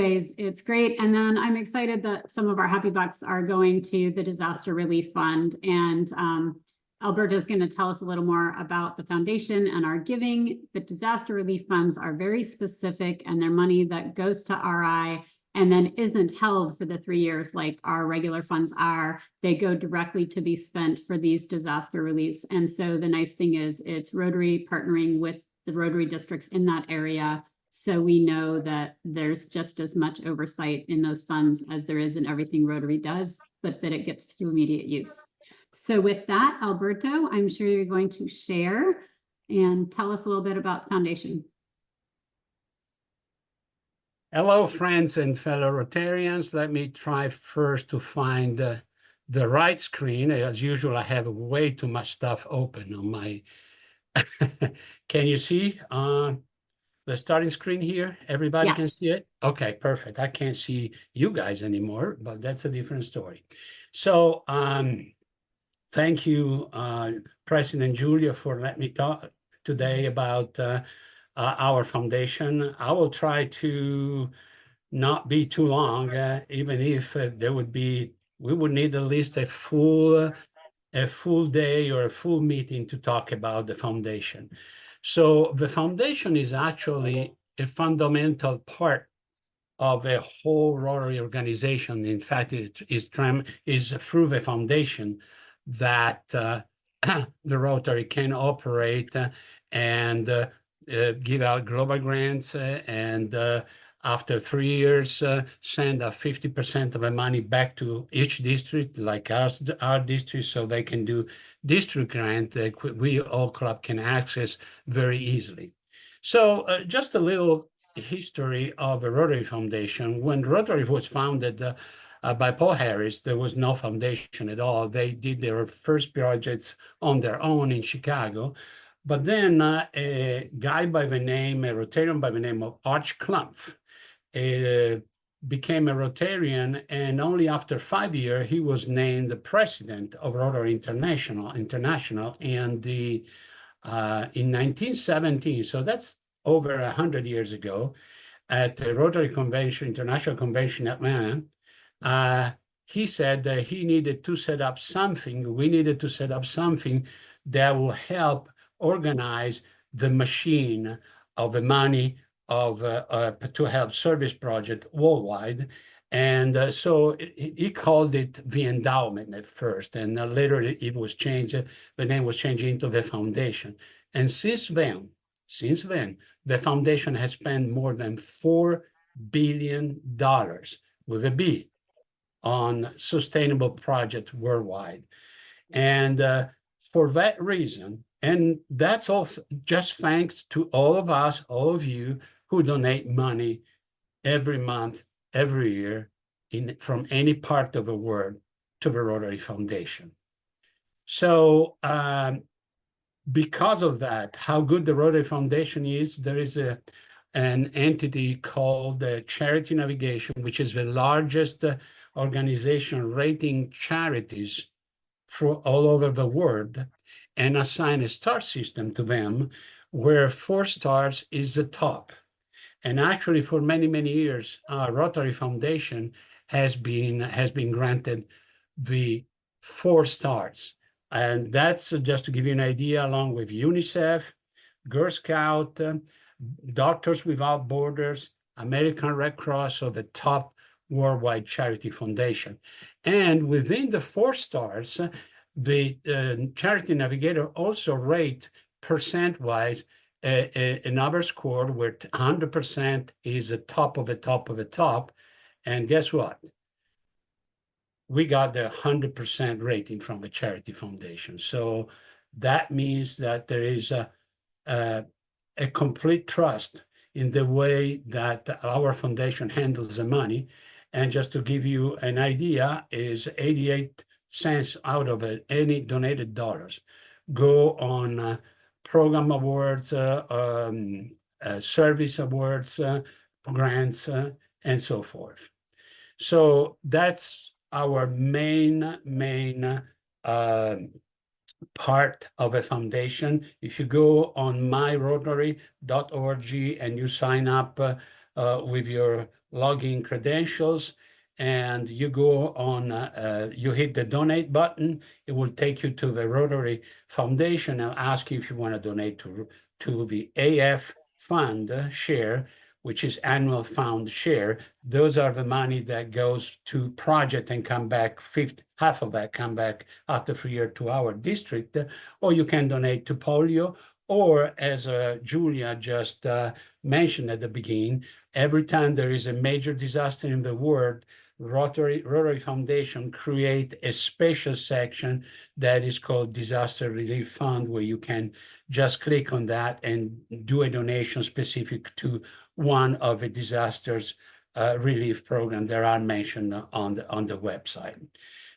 It's great. And then I'm excited that some of our happy bucks are going to the Disaster Relief Fund. And Alberto is going to tell us a little more about the foundation and our giving. But disaster relief funds are very specific, and they're money that goes to RI and then isn't held for the 3 years like our regular funds are. They go directly to be spent for these disaster reliefs. And so the nice thing is it's Rotary partnering with the Rotary districts in that area. So we know that there's just as much oversight in those funds as there is in everything Rotary does, but that it gets to immediate use. So with that, Alberto, I'm sure you're going to share and tell us a little bit about the foundation. Hello, friends and fellow Rotarians. Let me try first to find the right screen. As usual, I have way too much stuff open on my... Can you see the starting screen here? Everybody can see it? Okay, perfect. I can't see you guys anymore, but that's a different story. So thank you, President Julia, for letting me talk today about our foundation. I will try to not be too long, even if we would need at least a full day or a full meeting to talk about the foundation. So the foundation is actually a fundamental part of a whole Rotary organization. In fact, it is through the foundation that the Rotary can operate and give out global grants and after 3 years, send 50% of the money back to each district, like our district, so they can do district grant that we all club can access very easily. So just a little history of the Rotary Foundation. When Rotary was founded by Paul Harris, there was no foundation at all. They did their first projects on their own in Chicago. But then a guy by the name, a Rotarian by the name of Arch Klumpf, became a Rotarian, and only after 5 years he was named the president of Rotary International, and in 1917. So that's over 100 years ago, at the Rotary Convention, International Convention in Atlanta. He said that he needed to set up something. We needed to set up something that will help organize the machine of the money to help service project worldwide. And so he called it the endowment at first, and later it was changed, the name was changed into the foundation. And since then, the foundation has spent more than $4 billion with a B on sustainable projects worldwide. And for that reason, and that's also just thanks to all of us, all of you who donate money every month, every year, from any part of the world to the Rotary Foundation. So because of that, how good the Rotary Foundation is, there is an entity called Charity Navigation, which is the largest organization rating charities for all over the world, and assign a star system to them, where 4 stars is the top. And actually, for many, many years, Rotary Foundation has been granted the 4 stars. And that's just to give you an idea, along with UNICEF, Girl Scout, Doctors Without Borders, American Red Cross, so the top worldwide charity foundation. And within the 4 stars, the Charity Navigator also rate percent-wise another score where 100% is the top of the top of the top. And guess what? We got the 100% rating from the Charity Foundation. So that means that there is a complete trust in the way that our foundation handles the money. And just to give you an idea, is 88 cents out of it, any donated dollars, go on program awards, service awards, grants, and so forth. So that's our main part of a foundation. If you go on myrotary.org and you sign up with your login credentials, and you go on, you hit the donate button. It will take you to the Rotary Foundation and ask you if you want to donate to the AF Fund share, which is annual fund share. Those are the money that goes to project and come back, half of that come back after 3 years to our district, or you can donate to Polio, or as Julia just mentioned at the beginning, every time there is a major disaster in the world, Rotary Foundation create a special section that is called Disaster Relief Fund, where you can just click on that and do a donation specific to one of the disasters relief program that are mentioned on the website.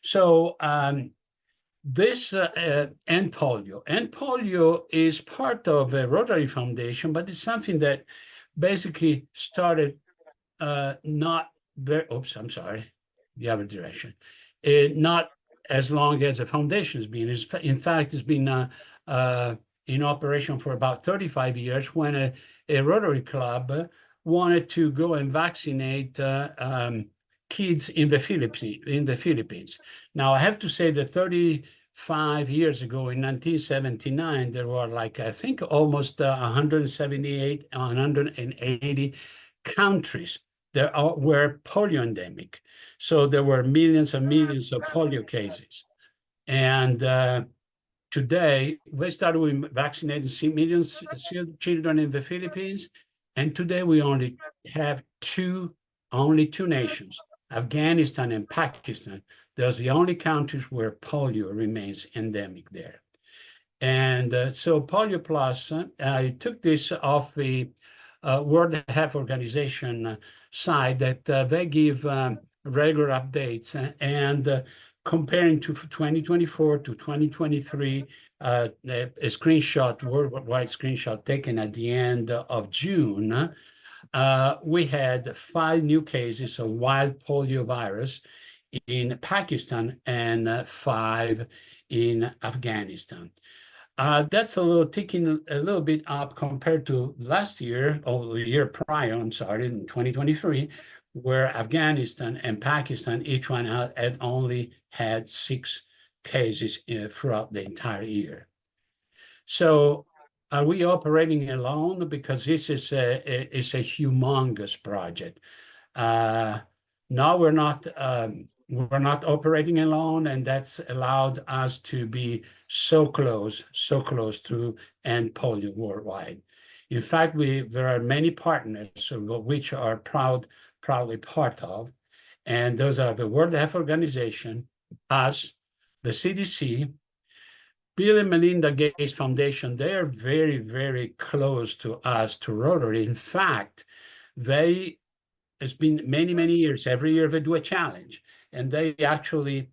So this and polio is part of the Rotary Foundation, but it's something that basically started not very, oops, I'm sorry, the other direction. Not as long as the foundation has been. In fact, it's been in operation for about 35 years when a Rotary Club wanted to go and vaccinate kids in the Philippines. Now, I have to say that 35 years ago, in 1979, there were like, I think, almost 178, 180 countries that were polio endemic. So there were millions and millions of polio cases. And today, we started with vaccinating millions of children in the Philippines. And today we only have only two nations, Afghanistan and Pakistan. Those are the only countries where polio remains endemic there. And so Polio Plus, I took this off the World Health Organization side that they give regular updates, and comparing to 2024 to 2023, a screenshot, worldwide screenshot taken at the end of June, we had 5 new cases of wild polio virus in Pakistan and 5 in Afghanistan. That's a little ticking a little bit up compared to last year, or the year prior, I'm sorry, in 2023, where Afghanistan and Pakistan, each one had only had 6 cases throughout the entire year. So are we operating alone? Because this is a humongous project. No, we're not operating alone, and that's allowed us to be so close to end polio worldwide. In fact, there are many partners which are proudly part of, and those are the World Health Organization, us, the CDC, Bill and Melinda Gates Foundation. They are very, very close to us, to Rotary. In fact, it's been many, many years. Every year they do a challenge, and they actually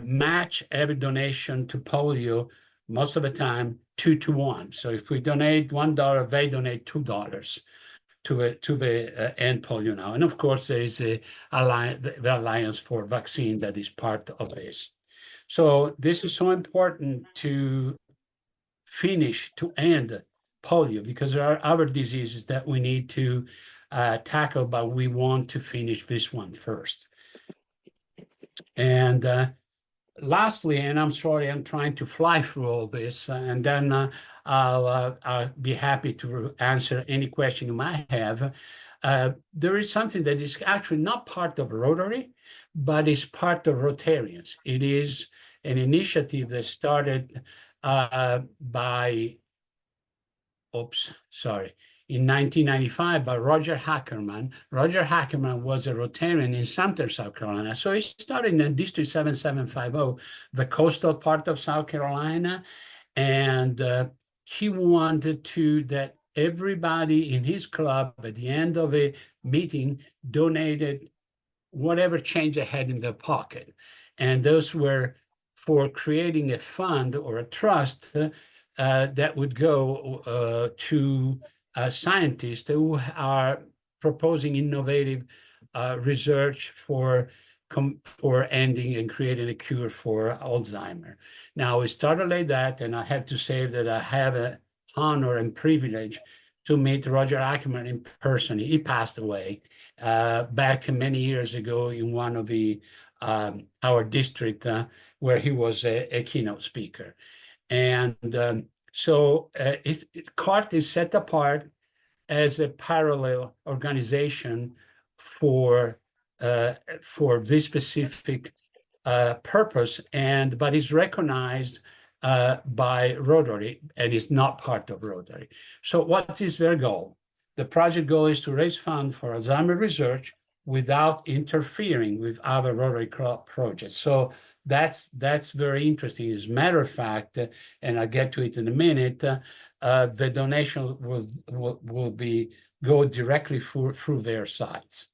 match every donation to polio, most of the time 2 to 1. So if we donate $1, they donate $2 to the end polio now. And of course, there is the Alliance for Vaccine that is part of this. So this is so important to end polio, because there are other diseases that we need to tackle, but we want to finish this one first. And lastly, and I'm sorry, I'm trying to fly through all this, and then I'll be happy to answer any question you might have. There is something that is actually not part of Rotary, but is part of Rotarians. It is an initiative that started in 1995 by Roger Hackerman. Roger Hackerman was a Rotarian in Sumter, South Carolina. So he started in District 7750, the coastal part of South Carolina. And he wanted that everybody in his club at the end of a meeting donated whatever change they had in their pocket. And those were for creating a fund or a trust that would go to scientists who are proposing innovative research for ending and creating a cure for Alzheimer. Now, we started like that, and I have to say that I have an honor and privilege to meet Roger Ackerman in person. He passed away back many years ago in one of our district where he was a keynote speaker. And so CART is set apart as a parallel organization for this specific purpose, but is recognized by Rotary and is not part of Rotary. So what is their goal? The project goal is to raise funds for Alzheimer's research without interfering with other Rotary Club projects. So that's very interesting. As a matter of fact, and I'll get to it in a minute, the donation will go directly through their sites.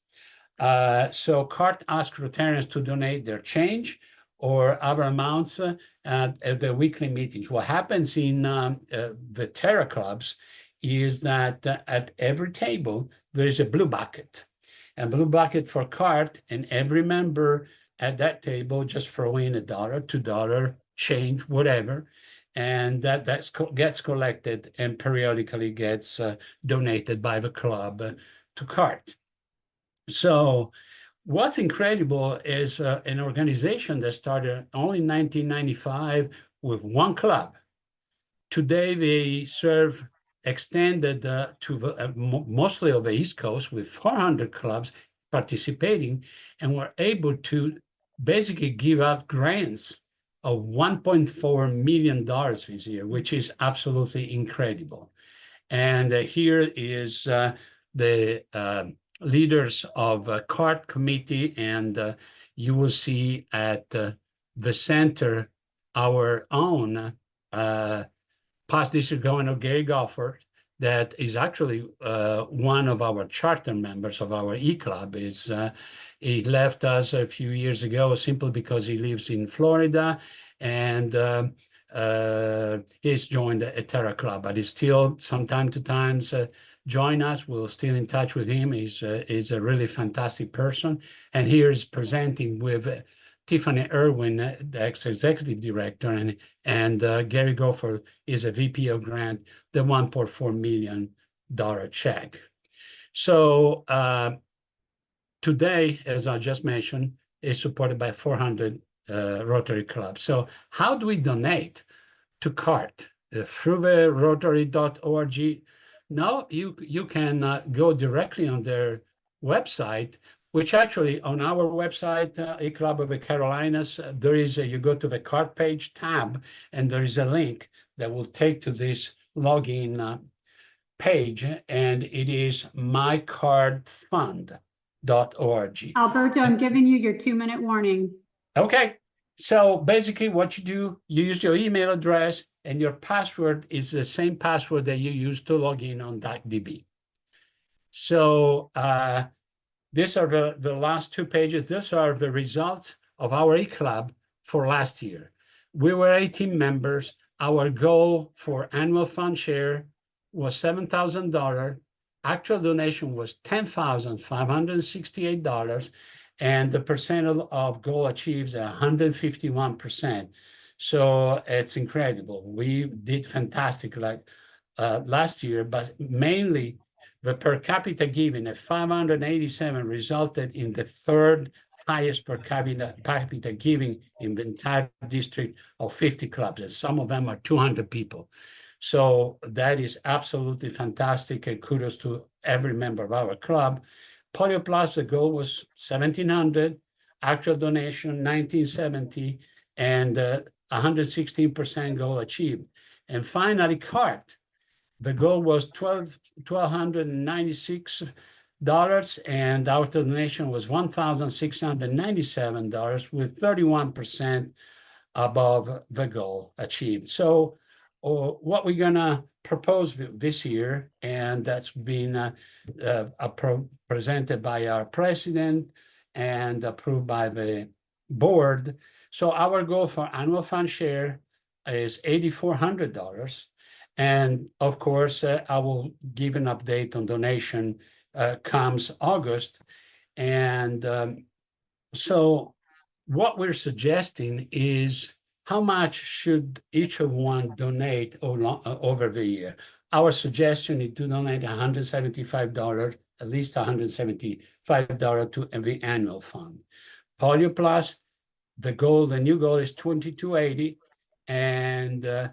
So CART asks Rotarians to donate their change or other amounts at the weekly meetings. What happens in the Terra clubs is that at every table, there is a blue bucket. A blue bucket for CART, and every member at that table just throw in $1, $2, change, whatever, and that gets collected and periodically gets donated by the club to CART. So what's incredible is an organization that started only in 1995 with one club. Today, they serve extended to mostly of the East Coast with 400 clubs participating, and were able to basically give out grants of $1.4 million this year, which is absolutely incredible. And here is the leaders of CART committee, and you will see at the center our own past district governor Gary Gofford, that is actually one of our charter members of our E-Club. He left us a few years ago simply because he lives in Florida, and he's joined a Terra Club, but he's still from time to time join us. We're still in touch with him. He's a really fantastic person. And here is presenting with Tiffany Irwin, the ex-executive director, and Gary Gofford is a VP of grant, the $1.4 million check. So today, as I just mentioned, is supported by 400 Rotary clubs. So how do we donate to CART? Through the Rotary.org. No, you can go directly on their website, which actually on our website, E-Club of the Carolinas, there is you go to the CART page tab, and there is a link that will take to this login page, and it is mycardfund.org. Alberto, I'm giving you your 2-minute warning. Okay. So basically what you do, you use your email address, and your password is the same password that you use to log in on DocDB. So these are the last 2 pages. These are the results of our E-Club for last year. We were 18 members. Our goal for annual fund share was $7,000. Actual donation was $10,568. And the percent of goal achieved is 151%. So it's incredible. We did fantastic like last year, but mainly the per capita giving at 587 resulted in the 3rd highest per capita giving in the entire district of 50 clubs, and some of them are 200 people. So that is absolutely fantastic, and kudos to every member of our club. Polio Plus, the goal was 1,700, actual donation 1,970, and 116% goal achieved. And finally, CART, the goal was $1,296, and our donation was $1,697, with 31% above the goal achieved. So what we're gonna propose this year, and that's been presented by our president and approved by the board. So our goal for annual fund share is $8,400. And of course, I will give an update on donation comes August. And so what we're suggesting is how much should each of one donate over the year? our suggestion is to donate $175, at least $175 to the annual fund. Polio Plus, the new goal is $22.80, and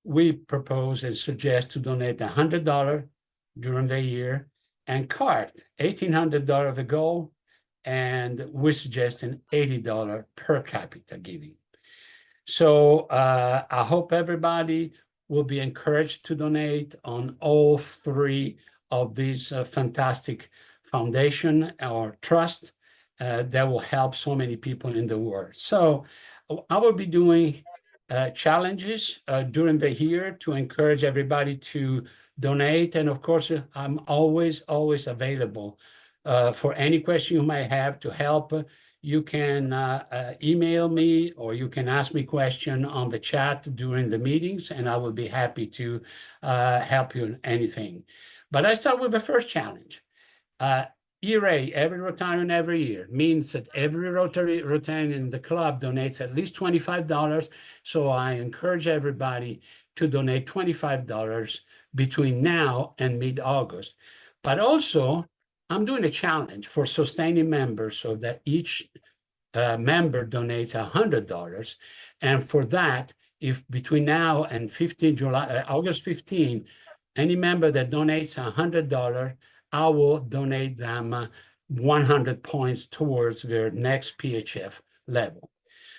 we propose and suggest to donate $100 during the year, and CART, $1,800 the goal, and we're suggesting $80 per capita giving. So I hope everybody will be encouraged to donate on all three of these fantastic foundation or trust that will help so many people in the world. So I will be doing challenges during the year to encourage everybody to donate. And of course, I'm always available for any question you might have to help. You can email me, or you can ask me question on the chat during the meetings, and I will be happy to help you in anything. But I start with the first challenge. ERA, every Rotarian every year, means that every Rotarian in the club donates at least $25. So I encourage everybody to donate $25 between now and mid-August. But also, I'm doing a challenge for sustaining members so that each member donates $100. And for that, if between now and August 15, any member that donates $100, I will donate them 100 points towards their next PHF level.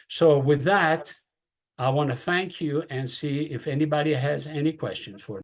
So with that, I want to thank you and see if anybody has any questions for me.